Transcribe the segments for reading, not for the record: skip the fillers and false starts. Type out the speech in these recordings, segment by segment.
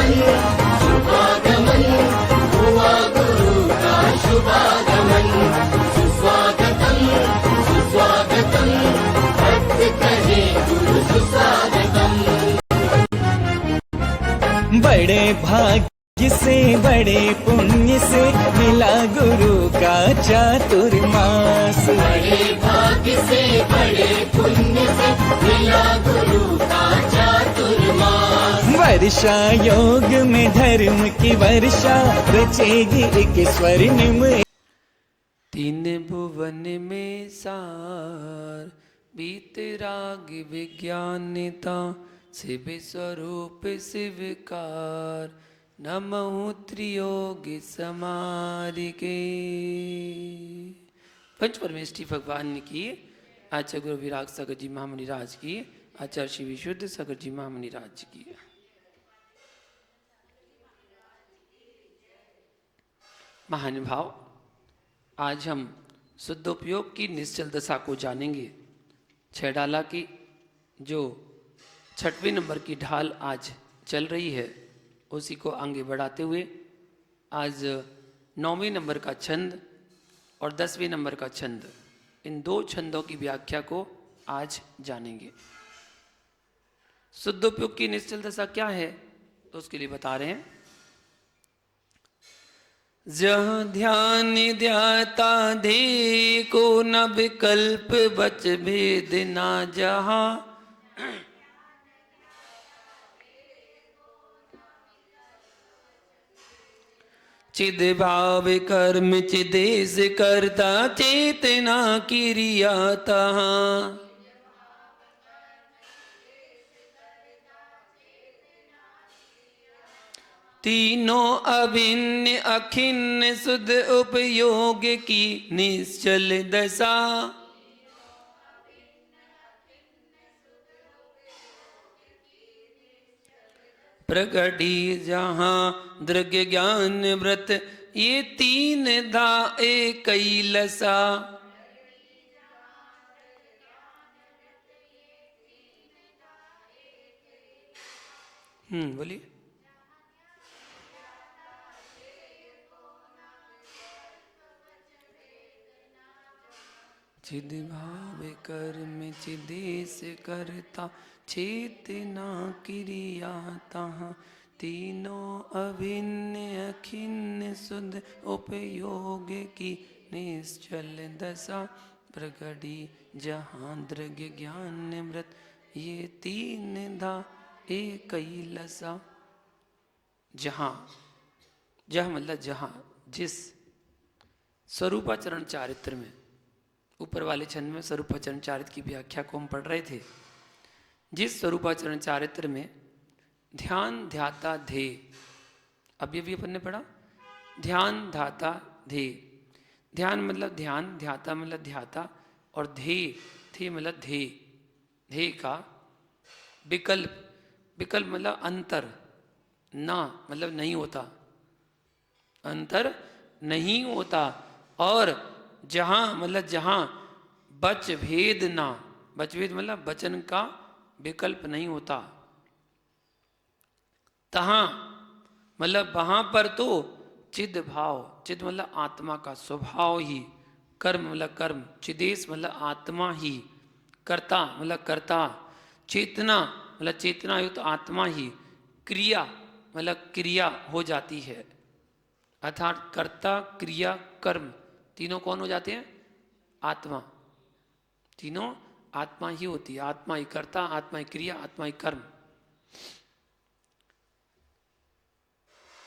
शुभागमन हुआ गुरु का शुभागमन। सुस्वागतम सुस्वागतम भक्त कहे गुरु सुस्वागतम। बड़े भाग्य से बड़े पुण्य से मिला गुरु का चातुर्मास। बड़े भाग्य से बड़े पुण्य से मिला गुरु का चातुर्मास। वर्षा योग में धर्म की वर्षा रचेगी एक स्वर्णिम। तीन भुवन में सार बीतराग विज्ञानिता शिव स्वरूप शिवकार नमः त्रियोगी समारिके। पंच परमेष्ठी भगवान की आचार्य गुरु विराग सागर जी महामुनि राज की, आचार्य श्री विशुद्ध सागर जी महामुनि राज की। महानुभाव, आज हम शुद्धोपयोग की निश्चल दशा को जानेंगे। छह डाला की जो 6वें नंबर की ढाल आज चल रही है, उसी को आगे बढ़ाते हुए आज 9वें नंबर का छंद और 10वें नंबर का छंद, इन दो छंदों की व्याख्या को आज जानेंगे। शुद्धोपयोग की निश्चल दशा क्या है, तो उसके लिए बता रहे हैं। जहाँ ध्यान ध्याता दे को न विकल्प बच भेद ना जहाँ। चिद भाव कर्म चिदेश करता चेतना क्रिया तहाँ। तीनों अभिन्न अखिन्न शुद्ध उपयोग की निश्चल दशा। प्रगटी जहाँ दृग ज्ञान व्रत ये तीन धा एक लसा। बोलिए। चिद भाव कर्म चिदेश करता चेतना क्रिया तहाँ। तीनों अभिन्न अखिन्न शुद्ध उपयोग की निश्चल दशा। प्रगटी जहाँ दृग ज्ञान व्रत ये तीन धा एक लसा। जहाँ, जह मतलब जहाँ, जिस स्वरूपाचरण चारित्र में, ऊपर वाले छंद में स्वरूपाचरण चारित्र की व्याख्या को हम पढ़ रहे थे। जिस स्वरूपाचरण चारित्र में ध्यान ध्याता धे, अभी अभी अपन ने पढ़ा, ध्यान ध्याता धे। ध्यान मतलब ध्यान, ध्याता मतलब ध्याता, और धे थे मतलब धे। धे का विकल्प, विकल्प मतलब अंतर, ना मतलब नहीं होता, अंतर नहीं होता। और जहाँ मतलब जहाँ बच भेद ना, बच भेद मतलब वचन का विकल्प नहीं होता। तहाँ मतलब वहाँ पर तो चिद भाव, चिद मतलब आत्मा का स्वभाव ही, कर्म मतलब कर्म, चिदेश मतलब आत्मा ही, कर्ता मतलब कर्ता, चेतना मतलब चेतना युक्त आत्मा ही, क्रिया मतलब क्रिया हो जाती है। अर्थात कर्ता क्रिया कर्म तीनों कौन हो जाते हैं? आत्मा। तीनों आत्मा ही होती है। आत्मा ही कर्ता, आत्मा ही क्रिया, आत्मा ही कर्म।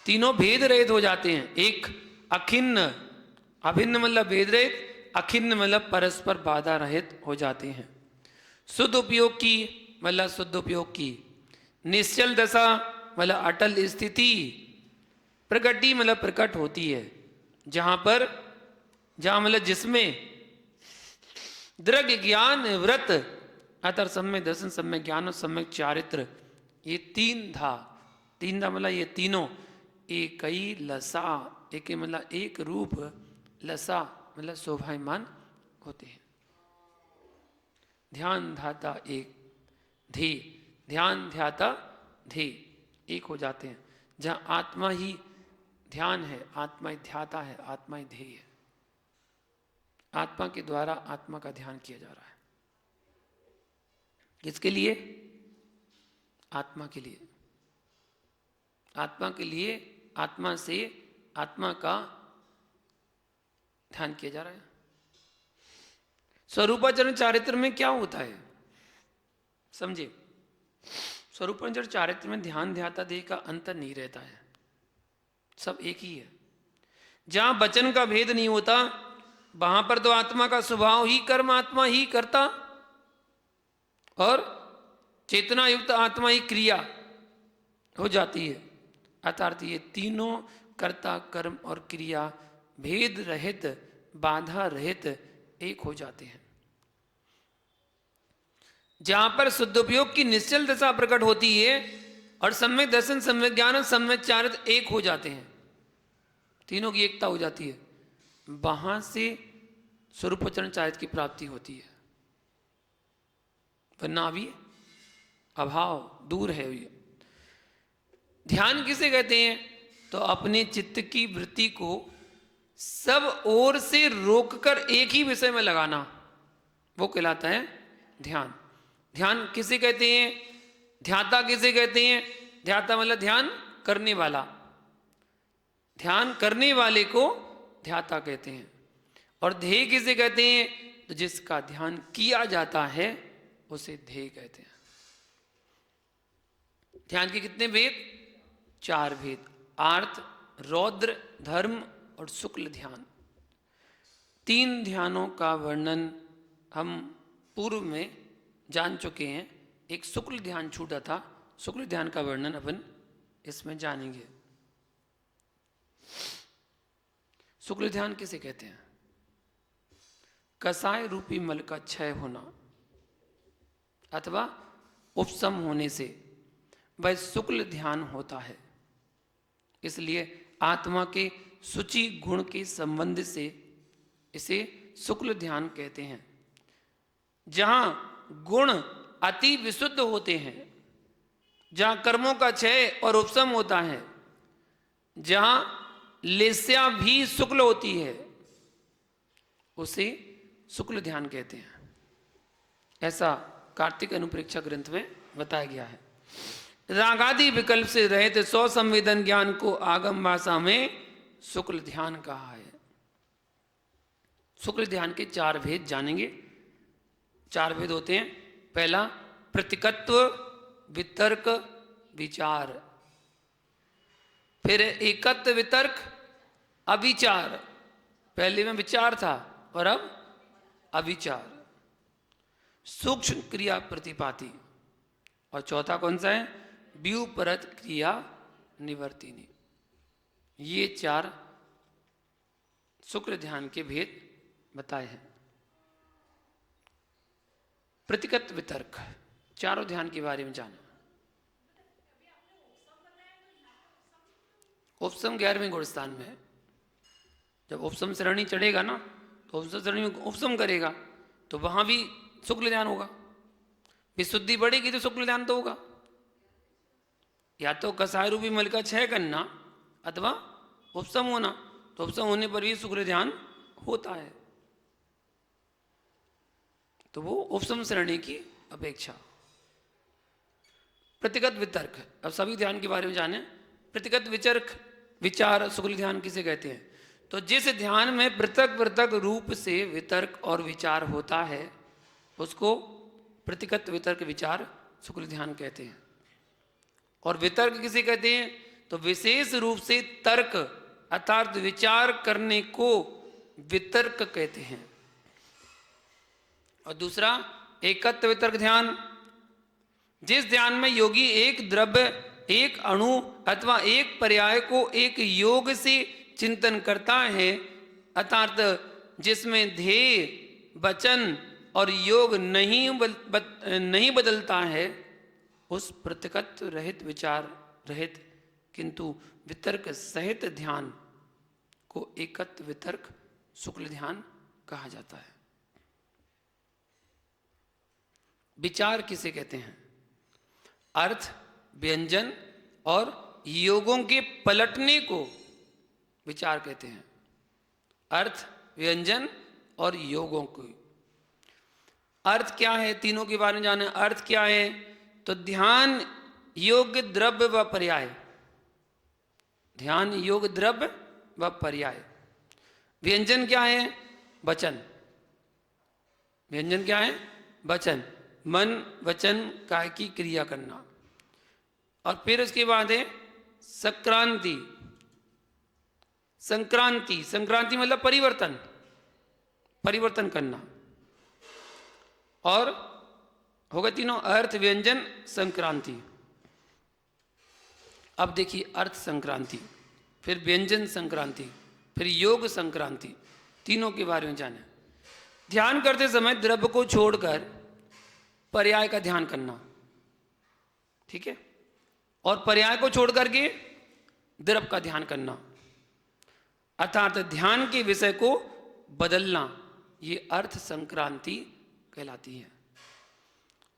तीनों भेद रहित हो जाते हैं। एक अखिन्न, अभिन्न मतलब भेद रहित, अखिन्न मतलब परस्पर बाधा रहित हो जाते हैं। शुद्ध उपयोग की मतलब शुद्ध उपयोग की, निश्चल दशा मतलब अटल स्थिति, प्रगति मतलब प्रकट होती है। जहां पर, जहां मतलब जिसमें दृग ज्ञान व्रत अतर सम्यक दर्शन सम्यक ज्ञान और सम्यक चारित्र, ये तीन धा, तीन धा मतलब ये तीनों एक ही लसा, एक मतलब एक रूप, लसा मतलब शोभायमान होते हैं। ध्यान ध्याता एक, धी, ध्यान ध्याता धी एक हो जाते हैं। जहां आत्मा ही ध्यान है, आत्मा ही ध्याता है, आत्मा ही ध्येय है। आत्मा के द्वारा आत्मा का ध्यान किया जा रहा है। किसके लिए? आत्मा के लिए। आत्मा के लिए, आत्मा से आत्मा का ध्यान किया जा रहा है। स्वरूपाचरण चारित्र में क्या होता है समझे? स्वरूपाचरण चारित्र में ध्यान ध्याता देह का अंतर नहीं रहता है, सब एक ही है। जहां वचन का भेद नहीं होता वहां पर तो आत्मा का स्वभाव ही कर्म आत्मा ही करता और चेतना युक्त आत्मा ही क्रिया हो जाती है। अर्थात ये तीनों कर्ता कर्म और क्रिया भेद रहित, बाधा रहित एक हो जाते हैं। जहां पर शुद्धोपयोग की निश्चल दशा प्रकट होती है और सम्यक दर्शन, सम्यक ज्ञान, सम्यक चारित्र एक हो जाते हैं, तीनों की एकता हो जाती है, वहां से स्वरूपाचरण चारित्र की प्राप्ति होती है। वरना अभी अभाव दूर है। ये ध्यान किसे कहते हैं? तो अपने चित्त की वृत्ति को सब ओर से रोककर एक ही विषय में लगाना, वो कहलाता है ध्यान। ध्यान किसे कहते हैं? ध्याता किसे कहते हैं? ध्याता मतलब ध्यान करने वाला। ध्यान करने वाले को ध्याता कहते हैं। और ध्येय किसे कहते हैं? तो जिसका ध्यान किया जाता है उसे ध्येय कहते हैं। ध्यान के कितने भेद? 4 भेद, आर्त, रौद्र, धर्म और शुक्ल ध्यान। 3 ध्यानों का वर्णन हम पूर्व में जान चुके हैं। एक शुक्ल ध्यान छूटा था, शुक्ल ध्यान का वर्णन अपन इसमें जानेंगे। शुक्ल ध्यान किसे कहते हैं? कसाय रूपी मल का क्षय होना अथवा उपशम होने से वह शुक्ल ध्यान होता है। इसलिए आत्मा के शुचि गुण के संबंध से इसे शुक्ल ध्यान कहते हैं। जहां गुण अति विशुद्ध होते हैं, जहां कर्मों का क्षय और उपशम होता है, जहां लेस्या भी शुक्ल होती है, उसे शुक्ल ध्यान कहते हैं। ऐसा कार्तिक अनुप्रेक्षा ग्रंथ में बताया गया है। रागादि विकल्प से रहित 100 संवेदन ज्ञान को आगम भाषा में शुक्ल ध्यान कहा है। शुक्ल ध्यान के 4 भेद जानेंगे। 4 भेद होते हैं। पहला प्रतिकत्व, वितर्क, विचार। फिर एकत्व, वितर्क, अविचार। पहले में विचार था और अब अविचार। सूक्ष्म क्रिया प्रतिपाती। और चौथा कौन सा है? व्यूपरत क्रिया निवर्तिनी। ये 4 शुक्ल ध्यान के भेद बताए हैं। प्रतिकत्व, वितर्क, चारों ध्यान के बारे में जाना। उपशम 11वें गुणस्थान में है। जब उपशम श्रेणी चढ़ेगा ना, तो उपशम श्रेणी में उपशम करेगा तो वहां भी शुक्ल ध्यान होगा। विशुद्धि बढ़ेगी तो शुक्ल ध्यान तो होगा। या तो कसाय रूपी मल का क्षय करना अथवा उपशम होना, तो उपशम होने पर भी शुक्ल ध्यान होता है। तो वो उपशम श्रेणी की अपेक्षा। प्रतिगत वितर्क, अब सभी ध्यान के बारे में जाने। प्रतिगत विचर्क, विचार, शुक्ल ध्यान किसे कहते हैं? तो जिस ध्यान में पृथक पृथक रूप से वितर्क और विचार होता है उसको प्रतिगत वितर्क, विचार, शुक्ल ध्यान कहते हैं। और वितर्क किसे कहते हैं? तो विशेष रूप से तर्क अर्थात विचार करने को वितर्क कहते हैं। और दूसरा एकत्व वितर्क ध्यान, जिस ध्यान में योगी एक द्रव्य, एक अणु अथवा एक पर्याय को एक योग से चिंतन करता है, अर्थात जिसमें ध्येय, वचन और योग नहीं बदलता है, उस प्रतिकत्व रहित, विचार रहित किंतु वितर्क सहित ध्यान को एकत्व वितर्क शुक्ल ध्यान कहा जाता है। विचार किसे कहते हैं? अर्थ, व्यंजन और योगों के पलटने को विचार कहते हैं। अर्थ, व्यंजन और योगों को। अर्थ क्या है, तीनों के बारे में जाने। अर्थ क्या है, तो ध्यान, योग, द्रव्य व पर्याय। ध्यान, योग, द्रव्य व पर्याय। व्यंजन क्या है, वचन। व्यंजन क्या है, वचन। मन, वचन, काय की क्रिया करना। और फिर उसके बाद है संक्रांति। संक्रांति, संक्रांति मतलब परिवर्तन, परिवर्तन करना। और होगा तीनों, अर्थ, व्यंजन, संक्रांति। अब देखिए, अर्थ संक्रांति, फिर व्यंजन संक्रांति, फिर योग संक्रांति, तीनों के बारे में जाने। ध्यान करते समय द्रव्य को छोड़कर पर्याय का ध्यान करना, ठीक है। और पर्याय को छोड़कर के द्रव्य का ध्यान करना, अर्थात ध्यान के विषय को बदलना, ये अर्थ संक्रांति कहलाती है।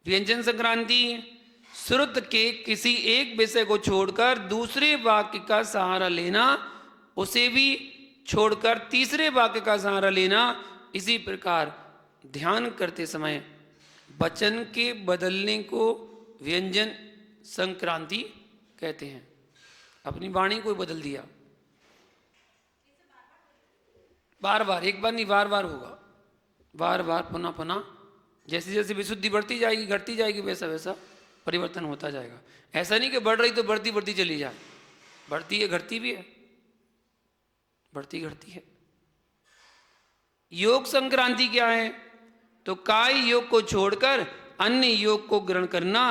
व्यंजन संक्रांति, श्रुत के किसी एक विषय को छोड़कर दूसरे वाक्य का सहारा लेना, उसे भी छोड़कर तीसरे वाक्य का सहारा लेना। इसी प्रकार ध्यान करते समय वचन के बदलने को व्यंजन संक्रांति कहते हैं। अपनी वाणी को बदल दिया, बार बार, एक बार नहीं, बार बार होगा, बार बार, पुनः पुनः। जैसे जैसे विशुद्धि बढ़ती जाएगी, घटती जाएगी, वैसा वैसा परिवर्तन होता जाएगा। ऐसा नहीं कि बढ़ रही तो बढ़ती बढ़ती चली जाए, बढ़ती है, घटती भी है, बढ़ती घटती है। योग संक्रांति क्या है, तो काय योग को छोड़कर अन्य योग को ग्रहण करना,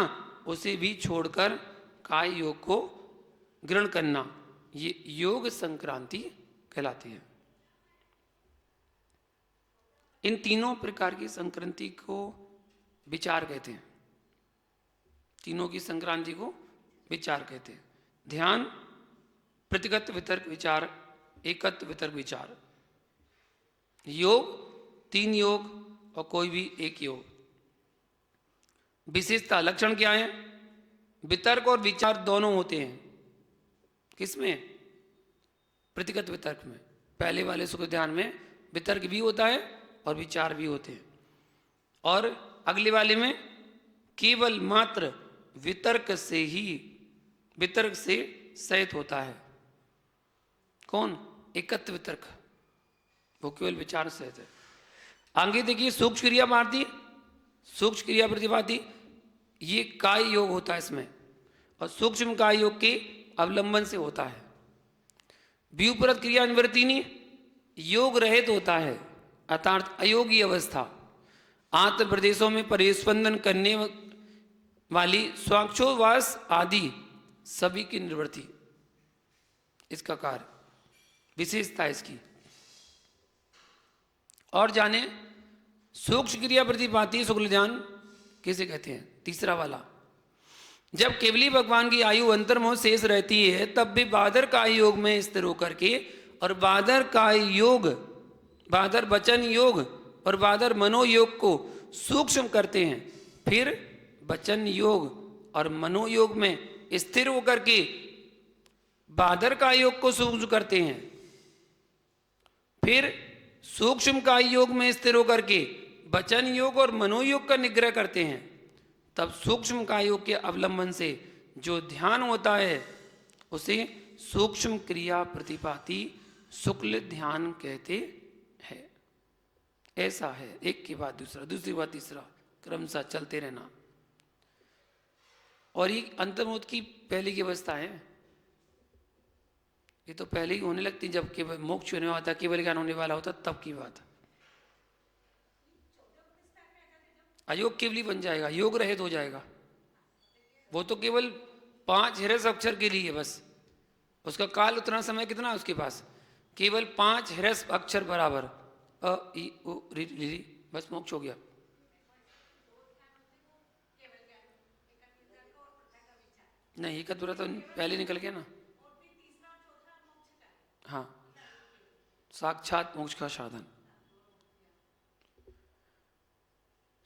उसे भी छोड़कर काय योग को ग्रहण करना, ये योग संक्रांति कहलाती है। इन तीनों प्रकार की संक्रांति को विचार कहते हैं। तीनों की संक्रांति को विचार कहते हैं। ध्यान, प्रतिगत वितर्क विचार, एकत्व वितर्क विचार। योग, तीन योग और कोई भी एक योग। विशेषता, लक्षण क्या है, वितर्क और विचार दोनों होते हैं। किसमें, प्रतिगत वितर्क में। पहले वाले सुख ध्यान में वितर्क भी होता है और विचार भी होते हैं, और अगले वाले में केवल मात्र वितर्क से ही, वितर्क से सहित होता है। कौन, एकत्व वितर्क, वो केवल विचार सहित है। आगे देखिए, सूक्ष्म क्रिया भारती, सूक्ष्म क्रिया प्रतिभाती, ये काय योग होता है इसमें, और सूक्ष्म काय योग के अवलंबन से होता है। व्यूपरत क्रिया निवर्तिनी, योग रहित होता है, अर्थात अयोगी अवस्था। आंत्र प्रदेशों में परिस्पंदन करने वाली स्वाक्षोवास आदि सभी की निवृत्ति, इसका कार्य, विशेषता इसकी। और जाने सूक्ष्म क्रिया प्रतिभाती शुक्ल ध्यान किसे कहते हैं, तीसरा वाला। जब केवली भगवान की आयु अंतर्मोह शेष रहती है, तब भी बादर का योग में स्थिर होकर के, और बादर का योग, बादर वचन योग और बादर मनोयोग को सूक्ष्म करते हैं। फिर वचन योग और मनोयोग में स्थिर होकर के बादर का योग को सूक्ष्म करते हैं। फिर सूक्ष्म का योग में स्थिर होकर के वचन योग और मनोयोग का निग्रह करते हैं। तब सूक्ष्म का योग के अवलंबन से जो ध्यान होता है, उसे सूक्ष्म क्रिया प्रतिपाती शुक्ल ध्यान कहते हैं। ऐसा है, एक के बाद दूसरा, दूसरी बात तीसरा, क्रमशः चलते रहना। और ये अंतर्मुख की पहली की अवस्था है। ये तो पहले ही होने लगती जब केवल मोक्ष होने वाला था, केवल ज्ञान होने वाला होता, तब की बात। अयोग केवली बन जाएगा, योग रहित हो जाएगा। वो तो केवल 5 ह्रस्व अक्षर के लिए बस, उसका काल उतना समय कितना है उसके पास, केवल 5 ह्रस्व अक्षर बराबर, अ ई उ रि रि, बस मोक्ष हो गया। नहीं, एकत्व तो पहले निकल गया ना। हाँ, साक्षात मोक्ष का साधन।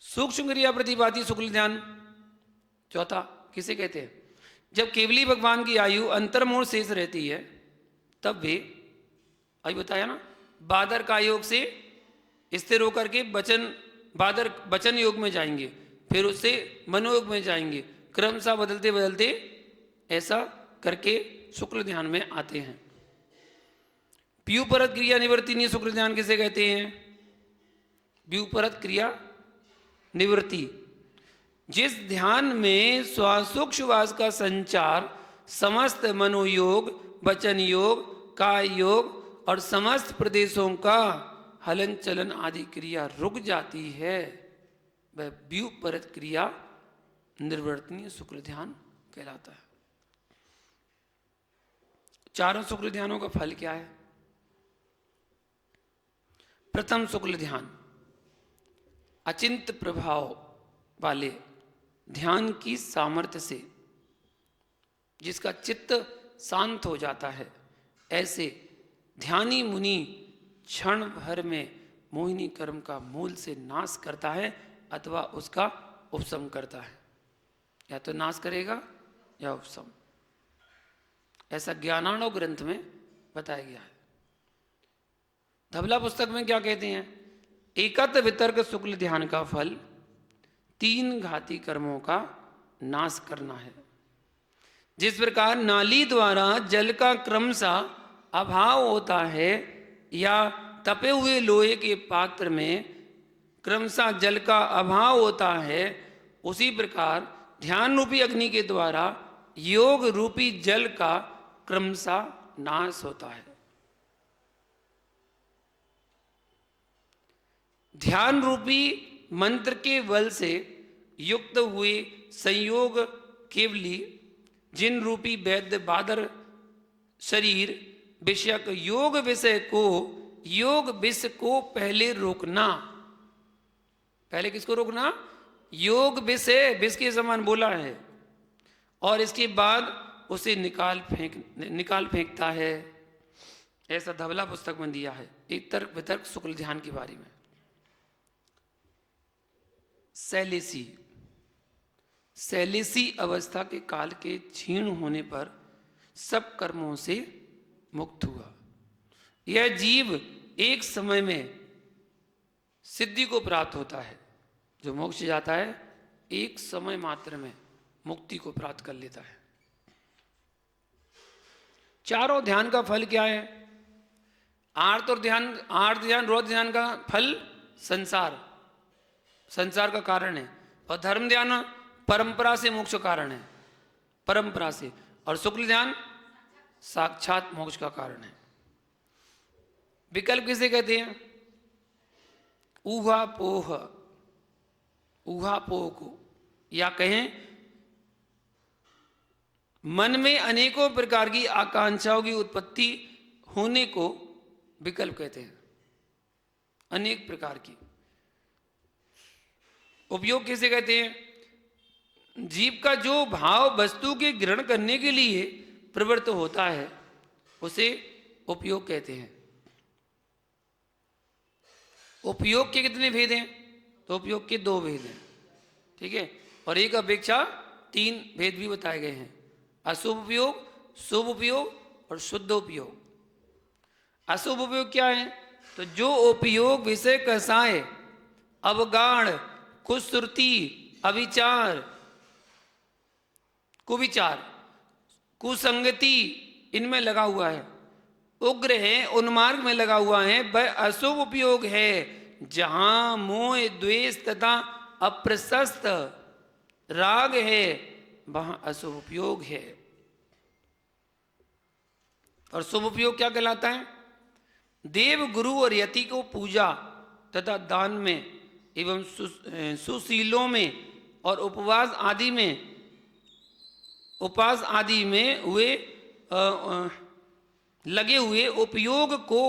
सूक्ष्म क्रिया प्रतिपाती शुक्ल ध्यान चौथा किसे कहते हैं, जब केवली भगवान की आयु अंतर्मोह शेष रहती है तब वे, अभी बताया ना, बादर का योग से स्थिर होकर के वचन योग में जाएंगे, फिर उससे मनोयोग में जाएंगे, क्रमशः बदलते बदलते ऐसा करके शुक्ल ध्यान में आते हैं। व्यूपरत क्रिया निवृत्ति शुक्ल ध्यान किसे कहते हैं? व्यूपरत क्रिया निवृत्ति, जिस ध्यान में श्वासोच्छ्वास का संचार समस्त मनोयोग, वचन योग, काय योग और समस्त प्रदेशों का हलन चलन आदि क्रिया रुक जाती है, वह व्यूपरत क्रिया निर्वर्तनीय शुक्ल ध्यान कहलाता है। चारों शुक्ल ध्यानों का फल क्या है? प्रथम शुक्ल ध्यान अचिंत प्रभाव वाले ध्यान की सामर्थ्य से जिसका चित्त शांत हो जाता है, ऐसे ध्यानी मुनि क्षण भर में मोहिनी कर्म का मूल से नाश करता है अथवा उसका उपशम करता है। या तो नाश करेगा या उपशम, ऐसा ज्ञानाणव ग्रंथ में बताया गया है। धबला पुस्तक में क्या कहते हैं? एकत्र वितर्क शुक्ल ध्यान का फल 3 घाती कर्मों का नाश करना है। जिस प्रकार नाली द्वारा जल का क्रमशः अभाव होता है या तपे हुए लोहे के पात्र में क्रमशः जल का अभाव होता है, उसी प्रकार ध्यान रूपी अग्नि के द्वारा योग रूपी जल का क्रमशः नाश होता है। ध्यान रूपी मंत्र के बल से युक्त हुए संयोग केवली जिन रूपी वैद्य बादर शरीर विषयक योग विष को पहले रोकना। पहले किसको रोकना? योग विष के समान बोला है, और इसके बाद उसे निकाल फेंकता है। ऐसा धवला पुस्तक में दिया है एक तर्क वितर्क शुक्ल ध्यान के बारे में। सैलेसी अवस्था के काल के क्षीण होने पर सब कर्मों से मुक्त हुआ। यह जीव एक समय में सिद्धि को प्राप्त होता है। जो मोक्ष जाता है एक समय मात्र में मुक्ति को प्राप्त कर लेता है। चारों ध्यान का फल क्या है? आर्त ध्यान रौद्र ध्यान का फल संसार का कारण है, और धर्म ध्यान परंपरा से मोक्ष कारण है, परंपरा से, और शुक्ल ध्यान साक्षात मोक्ष का कारण है। विकल्प किसे कहते हैं? ऊहापोह को, या कहें मन में अनेकों प्रकार की आकांक्षाओं की उत्पत्ति होने को विकल्प कहते हैं। अनेक प्रकार की। उपयोग किसे कहते हैं? जीव का जो भाव वस्तु के ग्रहण करने के लिए प्रवृत्त होता है उसे उपयोग कहते हैं। उपयोग के कितने भेद हैं? तो उपयोग के 2 भेद हैं, ठीक है, और एक अपेक्षा 3 भेद भी बताए गए हैं। अशुभ उपयोग, शुभ उपयोग और शुद्ध उपयोग। अशुभ उपयोग क्या है? तो जो उपयोग विषय कसाय, अवगाढ़, कुश्रुति, अविचार, कुविचार, कुसंगति इनमें लगा हुआ है, उग्र है, उन्मार्ग में लगा हुआ है, वह अशुभ उपयोग है। जहां मोह, द्वेष तथा अप्रशस्त राग है वहां अशुभ उपयोग है। और शुभ उपयोग क्या कहलाता है? देव, गुरु और यति को पूजा तथा दान में एवं सुशीलों में और उपवास आदि में हुए लगे हुए उपयोग को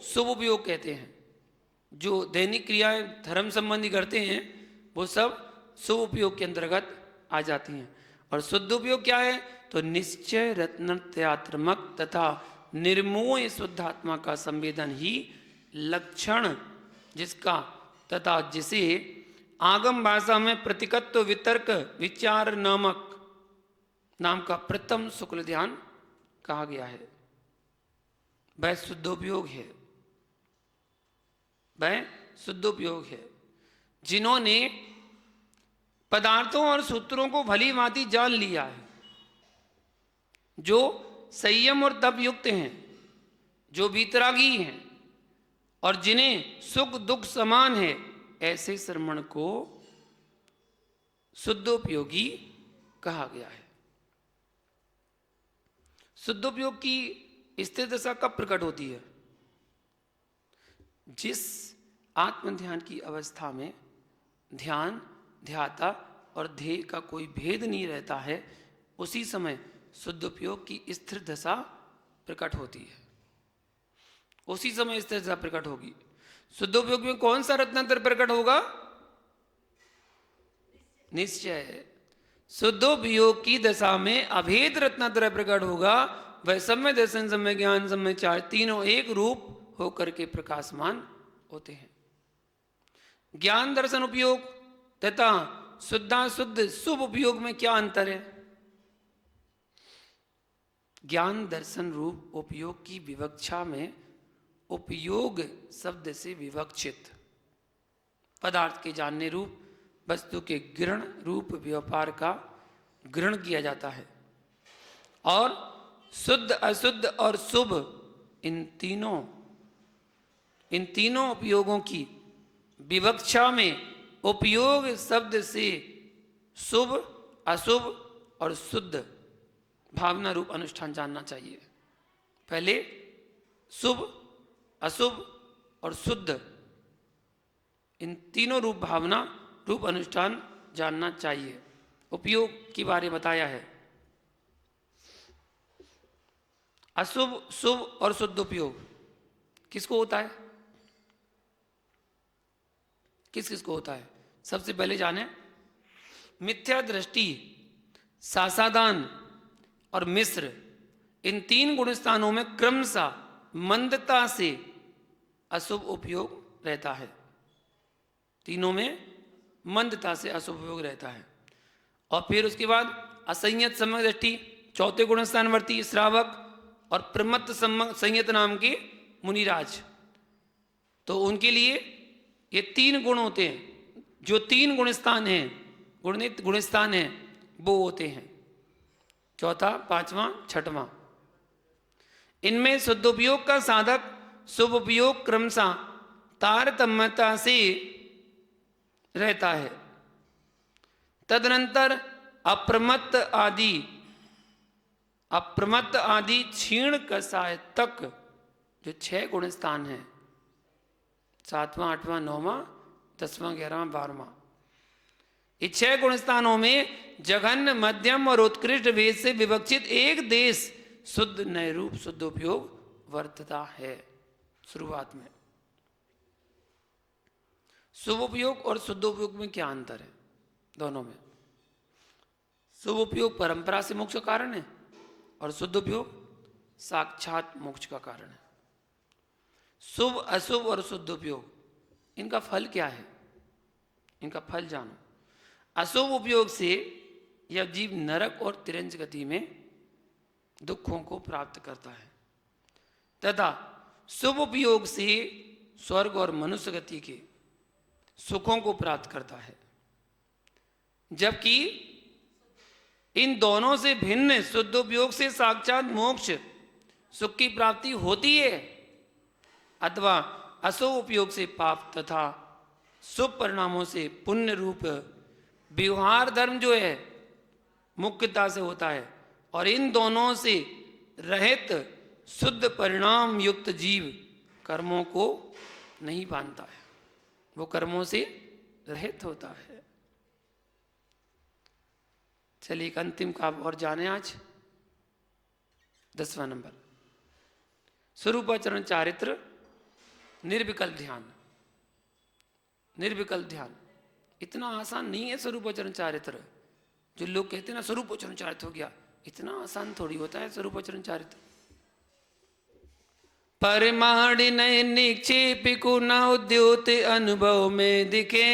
शुभ उपयोग कहते हैं। जो दैनिक क्रियाएं धर्म संबंधी करते हैं वो सब शुभ उपयोग के अंतर्गत आ जाती हैं। और शुद्ध उपयोग क्या है? तो निश्चय रत्नत्रयात्मक तथा निर्मोह शुद्धात्मा का संवेदन ही लक्षण जिसका तथा जिसे आगम भाषा में प्रतिकत्व वितर्क विचार नामक नाम का प्रथम शुक्ल ध्यान कहा गया है। वह शुद्धोपयोग है, वह शुद्धोपयोग है। जिन्होंने पदार्थों और सूत्रों को भली भांति जान लिया है, जो संयम और तप युक्त हैं, जो वीतरागी हैं और जिन्हें सुख दुख समान है, ऐसे श्रमण को शुद्धोपयोगी कहा गया है। शुद्धोपयोग की स्थिर दशा कब प्रकट होती है? जिस आत्म ध्यान की अवस्था में ध्यान, ध्याता और ध्येय का कोई भेद नहीं रहता है, उसी समय शुद्धोपयोग की स्थिर दशा प्रकट होती है। उसी समय स्थिर दशा प्रकट होगी। शुद्धोपयोग में कौन सा रत्नाकर प्रकट होगा? निश्चय शुद्धोपयोग की दशा में अभेद रत्नात्रय प्रकट होगा। वह सम्यक दर्शन, सम्यक ज्ञान, सम्यक चार, तीनों एक रूप होकर के प्रकाशमान होते हैं। ज्ञान दर्शन उपयोग तथा शुद्धाशुद्ध शुभ उपयोग में क्या अंतर है? ज्ञान दर्शन रूप उपयोग की विवक्षा में उपयोग शब्द से विवक्षित पदार्थ के जानने रूप वस्तु के ग्रहण रूप व्यापार का ग्रहण किया जाता है, और शुद्ध, अशुद्ध और शुभ इन तीनों उपयोगों की विवक्षा में उपयोग शब्द से शुभ, अशुभ और शुद्ध भावना रूप अनुष्ठान जानना चाहिए। पहले शुभ, अशुभ और शुद्ध इन तीनों रूप भावना रूप अनुष्ठान जानना चाहिए। उपयोग के बारे में बताया है। अशुभ, शुभ और शुद्ध उपयोग किसको होता है? किस किस को होता है? सबसे पहले जाने मिथ्या दृष्टि, सासादान और मिश्र, इन तीन गुण स्थानों में क्रमशः मंदता से अशुभ उपयोग रहता है। तीनों में मंदता से अशुभ उपयोग रहता है। और फिर उसके बाद असंयत सम्यक दृष्टि, चौथे गुण स्थानवर्ती श्रावक और प्रमत्त संयत नाम के मुनिराज, तो उनके लिए ये तीन गुण होते हैं। जो तीन गुण स्थान हैं, गुण स्थान हैं, वो होते हैं चौथा, पांचवा, छठवां। इनमें शुद्धोपयोग का साधक शुभ उपयोग क्रमशः तारतम्यता से रहता है। तदनंतर अप्रमत्त आदि क्षीण कषाय तक जो 6 गुण स्थान हैं, 7वां, 8वां, 9वां, 10वां, 11वां, 12वां, ये 6 गुण स्थानों में जघन्य, मध्यम और उत्कृष्ट भेद से विवक्षित एक देश शुद्ध नय रूप शुद्धोपयोग वर्तता है। शुरुआत में शुभ उपयोग और शुद्धोपयोग में क्या अंतर है? दोनों में शुभ उपयोग परंपरा से मोक्ष का कारण है और शुद्ध उपयोग साक्षात मोक्ष का कारण है। शुभ, अशुभ और शुद्ध उपयोग, इनका फल क्या है? इनका फल जानो। अशुभ उपयोग से यह जीव नरक और तिरंज गति में दुखों को प्राप्त करता है तथा शुभ उपयोग से स्वर्ग और मनुष्य गति के सुखों को प्राप्त करता है। जबकि इन दोनों से भिन्न शुद्ध उपयोग से साक्षात मोक्ष सुख की प्राप्ति होती है, अथवा अशुभ उपयोग से पाप तथा शुभ परिणामों से पुण्य रूप व्यवहार धर्म जो है मुख्यता से होता है। और इन दोनों से रहित शुद्ध परिणाम युक्त जीव कर्मों को नहीं बांधता है, वो कर्मों से रहित होता है। चलिए एक अंतिम काव्य और जाने आज 10वां नंबर, स्वरूपाचरण चारित्र निर्विकल्प ध्यान। निर्विकल्प ध्यान इतना आसान नहीं है। स्वरूपाचरण चारित्र, जो लोग कहते हैं ना स्वरूपाचरण चारित्र हो गया, इतना आसान थोड़ी होता है स्वरूपाचरण चारित्र। परमाण नय निक्षेप को न उद्योत अनुभव में दिखे,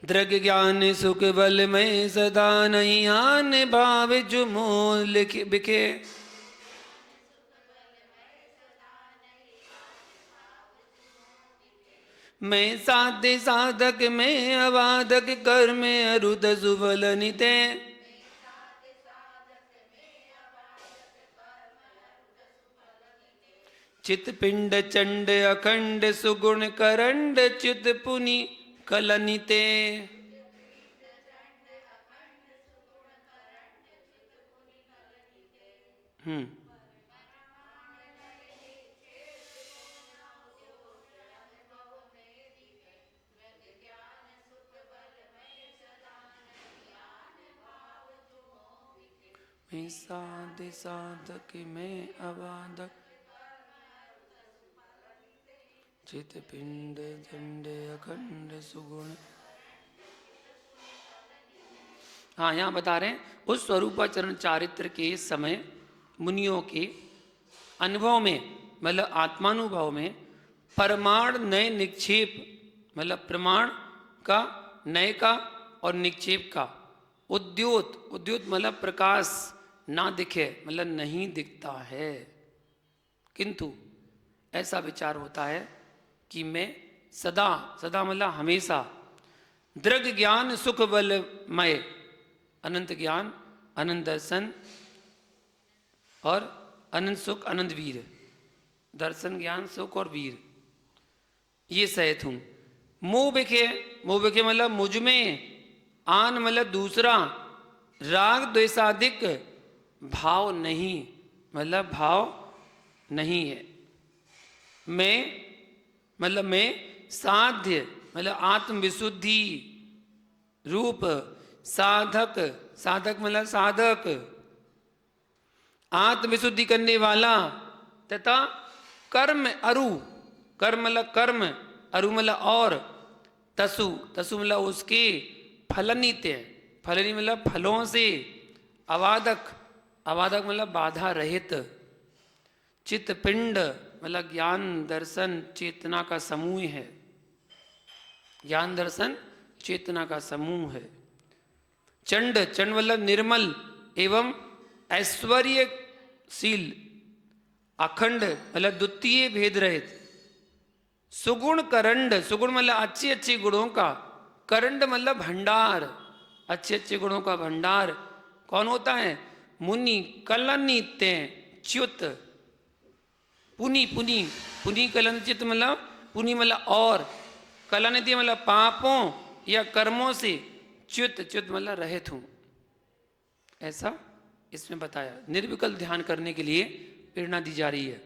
दृग ज्ञान सुख बल में सदा नहीं आने भाव जो मोह लिखे बिखे। मैं साध्य साधक में अबाधक कर में अरुद सुफल निते। चित पिंड चंड अखंड सुगुण करंड चित पुनि कलनिते। मैं साध्य साधक में अबाधक चित पिंड चंड अखंड सुगुण। हाँ, यहाँ बता रहे हैं उस स्वरूपाचरण चारित्र के समय मुनियों के अनुभव में, मतलब आत्मानुभव में परमाण नए निक्षेप, मतलब प्रमाण का, नए का और निक्षेप का उद्योत, उद्योत मतलब प्रकाश ना दिखे, मतलब नहीं दिखता है। किंतु ऐसा विचार होता है कि मैं सदा, सदा मतलब हमेशा, दृग ज्ञान सुख बलमय, अनंत ज्ञान, अनंत दर्शन और अनंत सुख, अनंत वीर, दर्शन ज्ञान सुख और वीर, ये सहित हूं। मोह बिखे, मोह बिखे मतलब मुझ में, आन मतलब दूसरा, राग द्वेषादिक भाव नहीं, मतलब भाव नहीं है। मैं मतलब मैं साध्य मतलब आत्मविशुद्धि रूप साधक, साधक मतलब साधक, आत्मविशुद्धि करने वाला तथा कर्म अरु, कर्म मतलब कर्म, अरु मतलब और, तसु, तसु मतलब उसके फलनित्य, फलनी मतलब फलों से, अवादक, अवादक मतलब बाधा रहित, चित्त पिंड मतलब ज्ञान दर्शन चेतना का समूह है, ज्ञान दर्शन चेतना का समूह है। चंड, चंड मतलब निर्मल एवं ऐश्वर्यशील, अखंड मतलब द्वितीय भेद रहित, सुगुण करंड, सुगुण मतलब अच्छे अच्छे गुणों का, करंड मतलब भंडार, अच्छे अच्छे गुणों का भंडार। कौन होता है? मुनि कलनित्य च्युत, पुनि, पुनि, पुनि कलनचित मतलब पुनि मतलब और, कलनित्य मतलब पापों या कर्मों से, च्युत, च्युत मतलब रहित हूं, ऐसा इसमें बताया। निर्विकल्प ध्यान करने के लिए प्रेरणा दी जा रही है।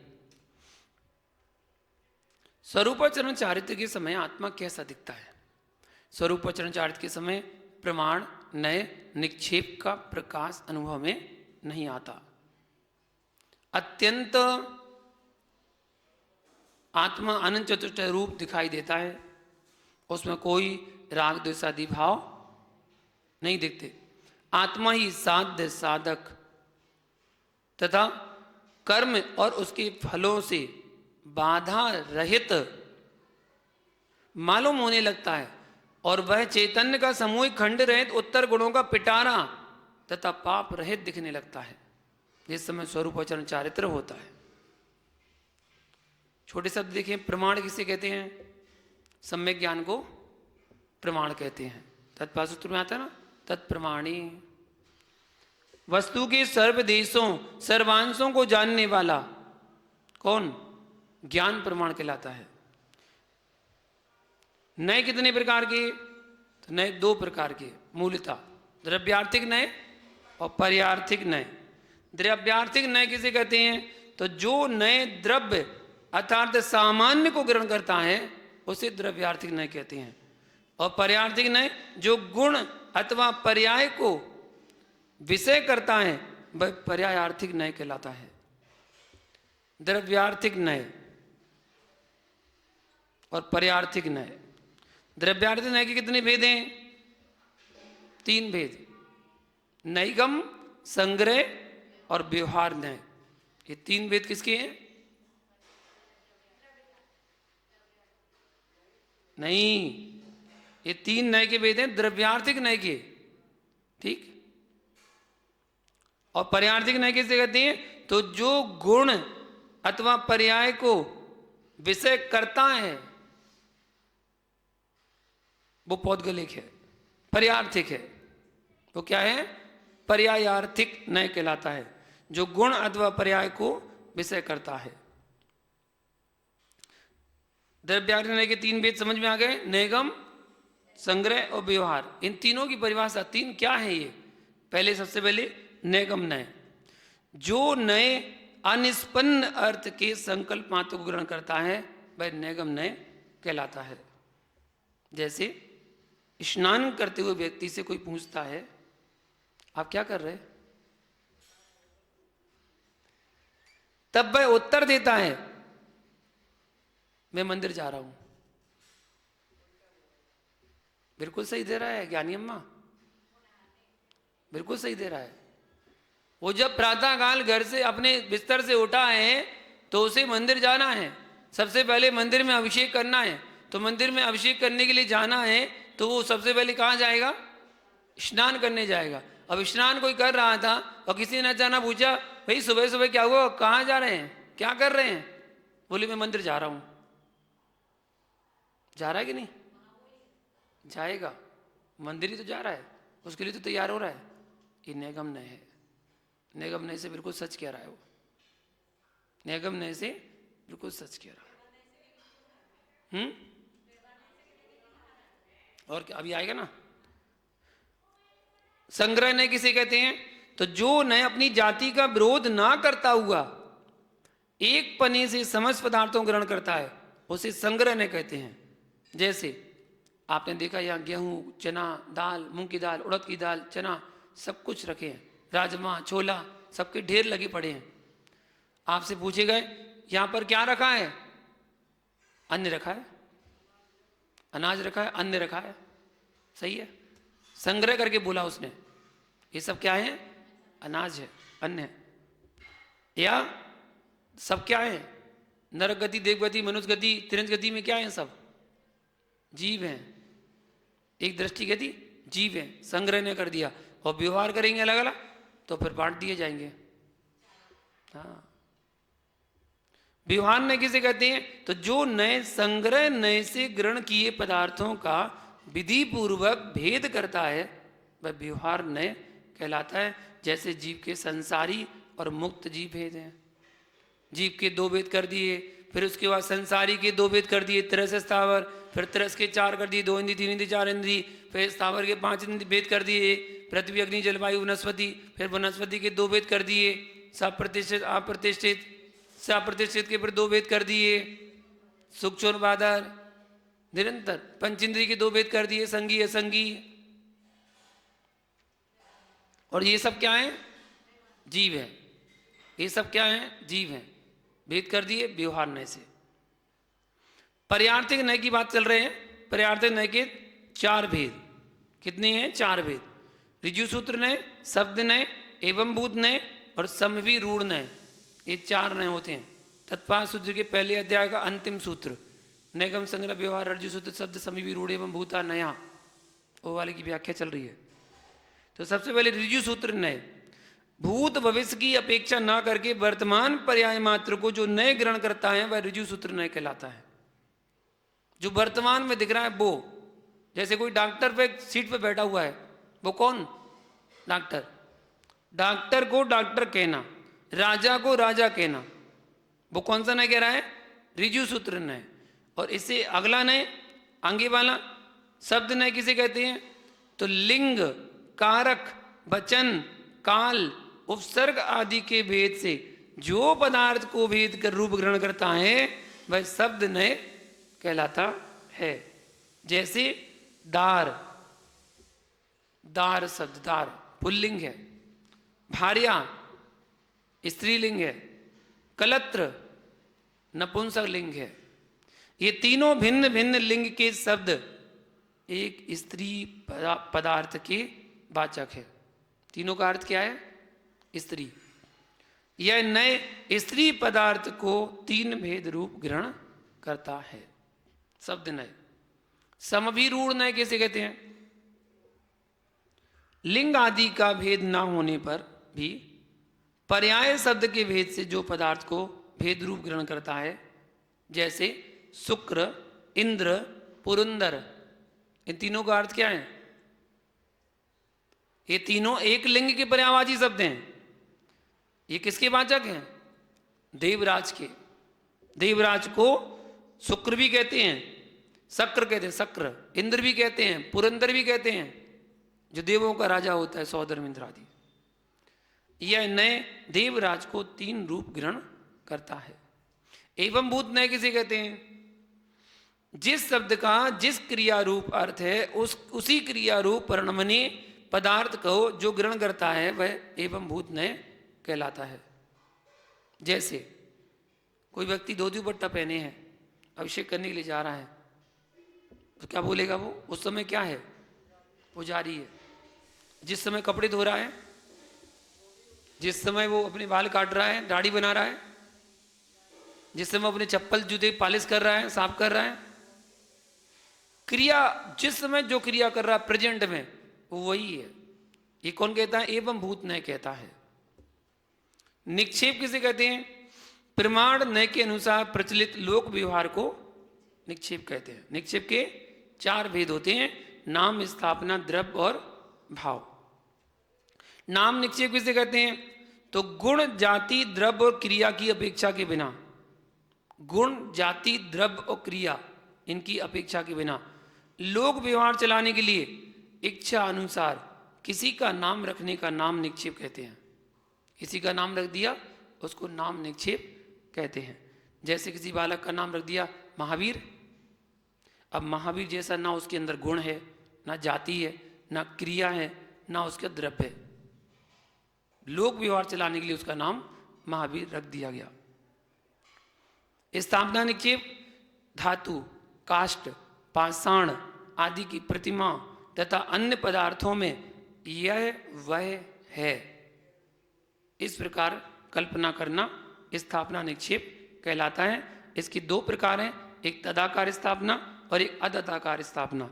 स्वरूपाचरण चारित्र के समय आत्मा कैसा दिखता है? स्वरूपाचरण चारित्र के समय प्रमाण नए निक्षेप का प्रकाश अनुभव में नहीं आता। अत्यंत आत्मा अनंत चतुष्ट रूप दिखाई देता है, उसमें कोई राग द्वेष आदि भाव नहीं दिखते। आत्मा ही साध्य साधक तथा कर्म और उसके फलों से बाधा रहित मालूम होने लगता है, और वह चैतन्य का सामूहिक खंड रहित उत्तर गुणों का पिटारा तथा पाप रहित दिखने लगता है। जिस समय स्वरूपाचरण चारित्र होता है। छोटे शब्द देखिए, प्रमाण किसे कहते हैं? सम्यक ज्ञान को प्रमाण कहते हैं। तत्पाद सूत्र में आता है ना, तत्प्रमाणी। वस्तु के सर्व देशों सर्वांशों को जानने वाला कौन? ज्ञान प्रमाण कहलाता है। नए कितने प्रकार के? तो नए दो प्रकार के मूलतः, द्रव्यार्थिक नए और पर्यार्थिक नए। द्रव्यार्थिक नए किसे कहते हैं? तो जो नए द्रव्य अर्थात सामान्य को ग्रहण करता है उसे द्रव्यार्थिक नए कहते हैं। और पर्यार्थिक नए जो गुण अथवा पर्याय को विषय करता है वह पर्यायार्थिक नए कहलाता है। द्रव्यार्थिक नए और पर्यार्थिक नए। द्रव्यार्थिक नए के कितने भेद हैं? 3 भेद, नैगम, संग्रह और व्यवहार नए। ये 3 भेद किसके हैं? नहीं, ये 3 नय के भेद हैं, द्रव्यार्थिक नय के, ठीक। और पर्यार्थिक नय किसे कहते हैं? तो जो गुण अथवा पर्याय को विषय करता है वो पौद्गलिक है, पर्यार्थिक है। वो क्या है? पर्यायार्थिक नय कहलाता है, जो गुण अथवा पर्याय को विषय करता है। द्रव्यार्थिक नय के 3 भेद समझ में आ गए, नयगम, संग्रह और व्यवहार। इन तीनों की परिभाषा 3 क्या है ये? पहले सबसे पहले नयगम नय, जो नए अनिष्पन्न अर्थ के संकल्प मात्र को ग्रहण करता है वह नयगम नय कहलाता है। जैसे स्नान करते हुए व्यक्ति से कोई पूछता है आप क्या कर रहे हैं, तब वह उत्तर देता है मैं मंदिर जा रहा हूं। बिल्कुल सही दे रहा है ज्ञानी अम्मा, बिल्कुल सही दे रहा है। वो जब प्रातःकाल घर से अपने बिस्तर से उठा है तो उसे मंदिर जाना है, सबसे पहले मंदिर में अभिषेक करना है। तो मंदिर में अभिषेक करने के लिए जाना है तो वो सबसे पहले कहाँ जाएगा? स्नान करने जाएगा। अब स्नान कोई कर रहा था और किसी ने अचानक पूछा भाई सुबह सुबह क्या हुआ, कहाँ जा रहे हैं, क्या कर रहे हैं? बोले मैं मंदिर जा रहा हूं। जा रहा है कि नहीं? जाएगा, मंदिर ही तो जा रहा है, उसके लिए तो तैयार हो रहा है। ये नयगम नय है। नयगम नय से बिल्कुल सच कह रहा है वो, नयगम नय से बिल्कुल सच कह रहा है। और क्या अभी आएगा ना। संग्रह नय किसे कहते हैं? तो जो नय अपनी जाति का विरोध ना करता हुआ एक पने से समस्त पदार्थों को ग्रहण करता है उसे संग्रह नय कहते हैं। जैसे आपने देखा यहाँ गेहूं, चना, दाल, मूंग की दाल, उड़द की दाल, चना सब कुछ रखे हैं, राजमा, छोला सबके ढेर लगे पड़े हैं। आपसे पूछे गए यहाँ पर क्या रखा है? अन्न रखा है, अनाज रखा है, अन्न रखा है। सही है, संग्रह करके बोला उसने ये सब क्या है? अनाज है, अन्न है। या सब क्या है? नरक गति, देव गति, मनुष्य गति, तिरंज गति में क्या है? सब जीव हैं। एक दृष्टि गति जीव है, संग्रह ने कर दिया। और व्यवहार करेंगे अलग अलग तो फिर बांट दिए जाएंगे। हाँ, व्यवहार नय किसे कहते हैं? तो जो नए संग्रह नय से ग्रहण किए पदार्थों का विधि पूर्वक भेद करता है वह व्यवहार नय कहलाता है। जैसे जीव के संसारी और मुक्त जीव भेद हैं। जीव के 2 भेद कर दिए, फिर उसके बाद संसारी के 2 भेद कर दिए, तिरस स्थावर, फिर तिरस के 4 कर दिए, 2 इंद्री, 3 इंद्री, 4 इंद्री, फिर स्थावर के 5 भेद कर दिए, पृथ्वी, अग्नि, जलवायु, वनस्पति, फिर वनस्पति के 2 भेद कर दिए, सप्रतिष्ठित, अप्रतिष्ठित, सप्रतिष्ठित के फिर 2 भेद कर दिए, सूक्ष्म और बादर, निरंतर पंचेंद्रिय के 2 भेद कर दिए, संगी, असंगी। और ये सब क्या है? जीव है। ये सब क्या है? जीव है। भेद कर दिए व्यवहार नय से। पर्यार्थिक नय की बात चल रहे हैं। पर्यार्थिक नय के 4 भेद। कितने हैं? 4 भेद। ऋजु सूत्र नय, शब्द नय, एवं भूत नय और समवी रूढ़ नय। ये 4 नय होते हैं। तत्पाद सूत्र के पहले अध्याय का अंतिम सूत्र, नयगम संग्रह व्यवहार ऋजु सूत्र शब्द समवी रूढ़ एवं भूता नया, वो वाले की व्याख्या चल रही है। तो सबसे पहले ऋजु सूत्र नय, भूत भविष्य की अपेक्षा ना करके वर्तमान पर्याय मात्र को जो नय ग्रहण करता है वह ऋजु सूत्र नय कहलाता है। जो वर्तमान में दिख रहा है वो, जैसे कोई डॉक्टर पे सीट पे बैठा हुआ है, वो कौन? डॉक्टर। डॉक्टर को डॉक्टर कहना, राजा को राजा कहना, वो कौन सा नय कह रहा है? ऋजु सूत्र नय। और इससे अगला नय, आगे वाला शब्द नय किसे कहते हैं? तो लिंग, कारक, वचन, काल, उपसर्ग आदि के भेद से जो पदार्थ को भेद कर रूप ग्रहण करता है वह शब्द नय कहलाता है। जैसे दार, दार शब्द, दार पुल्लिंग है, भार्या स्त्रीलिंग है, कलत्र नपुंसक लिंग है। ये तीनों भिन्न भिन्न लिंग के शब्द एक स्त्री पदार्थ के वाचक है। तीनों का अर्थ क्या है? स्त्री। यह नए स्त्री पदार्थ को 3 भेद रूप ग्रहण करता है। शब्द नय। समभिरूढ़ नय किसे कहते हैं? लिंग आदि का भेद ना होने पर भी पर्याय शब्द के भेद से जो पदार्थ को भेद रूप ग्रहण करता है, जैसे शुक्र, इंद्र, पुरंदर, इन तीनों का अर्थ क्या है? ये तीनों एक लिंग के पर्यायवाची शब्द हैं। ये किसके वाचक हैं? देवराज के। देवराज को शुक्र भी कहते हैं, शक्र कहते हैं, शक्र, इंद्र भी कहते हैं, पुरंदर भी कहते हैं, जो देवों का राजा होता है, सौदर इंद्र आदि। यह नय देवराज को तीन रूप ग्रहण करता है। एवं भूत नय किसे कहते हैं? जिस शब्द का जिस क्रिया रूप अर्थ है उसी क्रिया रूप परिणमनीय पदार्थ को जो ग्रहण करता है वह एवं भूत नय कहलाता है। जैसे कोई व्यक्ति धोती दुपट्टा पहने हैं, अभिषेक करने के लिए जा रहा है, तो क्या बोलेगा वो? उस समय क्या है? पुजारी है। जिस समय कपड़े धो रहा है, जिस समय वो अपने बाल काट रहा है, दाढ़ी बना रहा है, जिस समय अपने चप्पल जूते पॉलिश कर रहा है, साफ कर रहा है, क्रिया जिस समय जो क्रिया कर रहा है प्रेजेंट में, वो वही है। ये कौन कहता है? एवं भूत नय कहता है। निक्षेप किसे कहते हैं? प्रमाण नय के अनुसार प्रचलित लोक व्यवहार को निक्षेप कहते हैं। निक्षेप के चार भेद होते हैं: नाम, स्थापना, द्रव्य और भाव। नाम निक्षेप किसे कहते हैं? तो गुण, जाति, द्रव्य और क्रिया की अपेक्षा के बिना, गुण, जाति, द्रव्य और क्रिया इनकी अपेक्षा के बिना लोक व्यवहार चलाने के लिए इच्छा अनुसार किसी का नाम रखने का नाम निक्षेप कहते हैं। किसी का नाम रख दिया उसको नाम निक्षेप कहते हैं। जैसे किसी बालक का नाम रख दिया महावीर। अब महावीर जैसा ना उसके अंदर गुण है, ना जाति है, ना क्रिया है, ना उसका द्रव्य है, लोक व्यवहार चलाने के लिए उसका नाम महावीर रख दिया गया। स्थापना निक्षेप धातु, काष्ठ, पाषाण आदि की प्रतिमा तथा अन्य पदार्थों में यह वह है, इस प्रकार कल्पना करना स्थापना निक्षेप कहलाता है। इसकी दो प्रकार हैं, एक तदाकार स्थापना और एक अतदाकार स्थापना।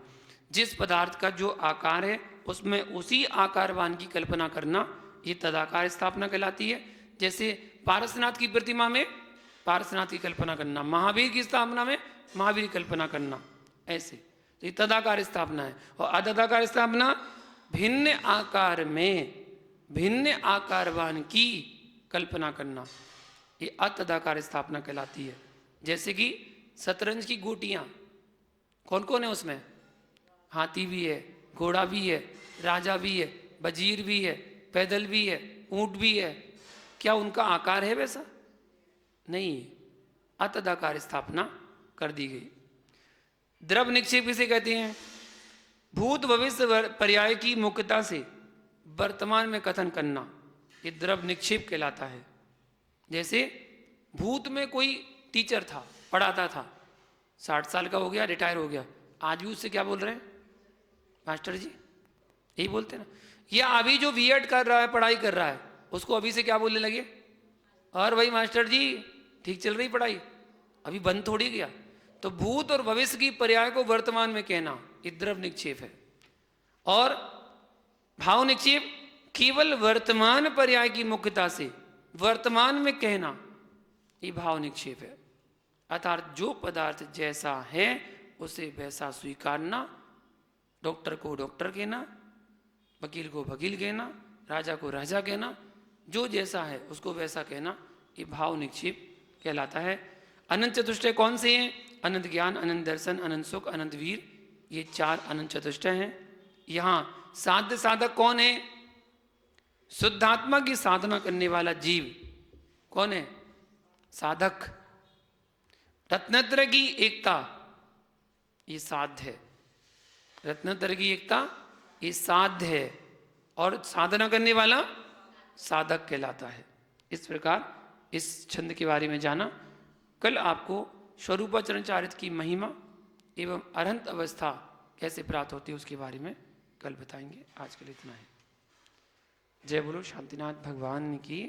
जिस पदार्थ का जो आकार है उसमें उसी आकारवान की कल्पना करना, ये तदाकार स्थापना कहलाती है। जैसे पारसनाथ की प्रतिमा में पारसनाथ की कल्पना करना, महावीर की स्थापना में महावीर की कल्पना करना, ऐसे तो ये तदाकार स्थापना है। और अतदाकार स्थापना भिन्न आकार में भिन्न आकारवान की कल्पना करना, ये अतदाकार स्थापना कहलाती है। जैसे कि शतरंज की गोटियां कौन कौन है उसमें? हाथी भी है, घोड़ा भी है, राजा भी है, वजीर भी है, पैदल भी है, ऊंट भी है। क्या उनका आकार है वैसा? नहीं, अतदाकार स्थापना कर दी गई। द्रव्य निक्षेप किसे कहते हैं? भूत भविष्य पर्याय की मुख्यता से वर्तमान में कथन करना, ये द्रव्य निक्षेप कहलाता है। जैसे भूत में कोई टीचर था, पढ़ाता था, 60 साल का हो गया, रिटायर हो गया, आज भी उससे क्या बोल रहे हैं? मास्टर जी, यही बोलते ना। या अभी जो बीएड कर रहा है, पढ़ाई कर रहा है, उसको अभी से क्या बोलने लगे? और भाई मास्टर जी ठीक चल रही पढ़ाई, अभी बंद थोड़ी गया। तो भूत और भविष्य की पर्याय को वर्तमान में कहना, ये द्रव्य निक्षेप है। और भाव निक्षेप केवल वर्तमान पर्याय की मुख्यता से वर्तमान में कहना, ये भाव निक्षेप है। अर्थात जो पदार्थ जैसा है उसे वैसा स्वीकारना, डॉक्टर को डॉक्टर कहना, वकील को वकील कहना, राजा को राजा कहना, जो जैसा है उसको वैसा कहना, ये भाव निक्षेप कहलाता है। अनंत चतुष्टय कौन से हैं? अनंत ज्ञान, अनंत दर्शन, अनंत सुख, अनंत वीर, ये 4 अनंत चतुष्टय हैं। यहाँ साध्य साधक कौन है? शुद्धात्मा की साधना करने वाला जीव कौन है? साधक। रत्नत्र की एकता, ये साध्य है। रत्नत्र की एकता ये साध्य है, और साधना करने वाला साधक कहलाता है। इस प्रकार इस छंद के बारे में जाना। कल आपको स्वरूपाचरण चारित की महिमा एवं अरहंत अवस्था कैसे प्राप्त होती है उसके बारे में कल बताएंगे। आज के लिए इतना है। जय बोलो शांतिनाथ भगवान की।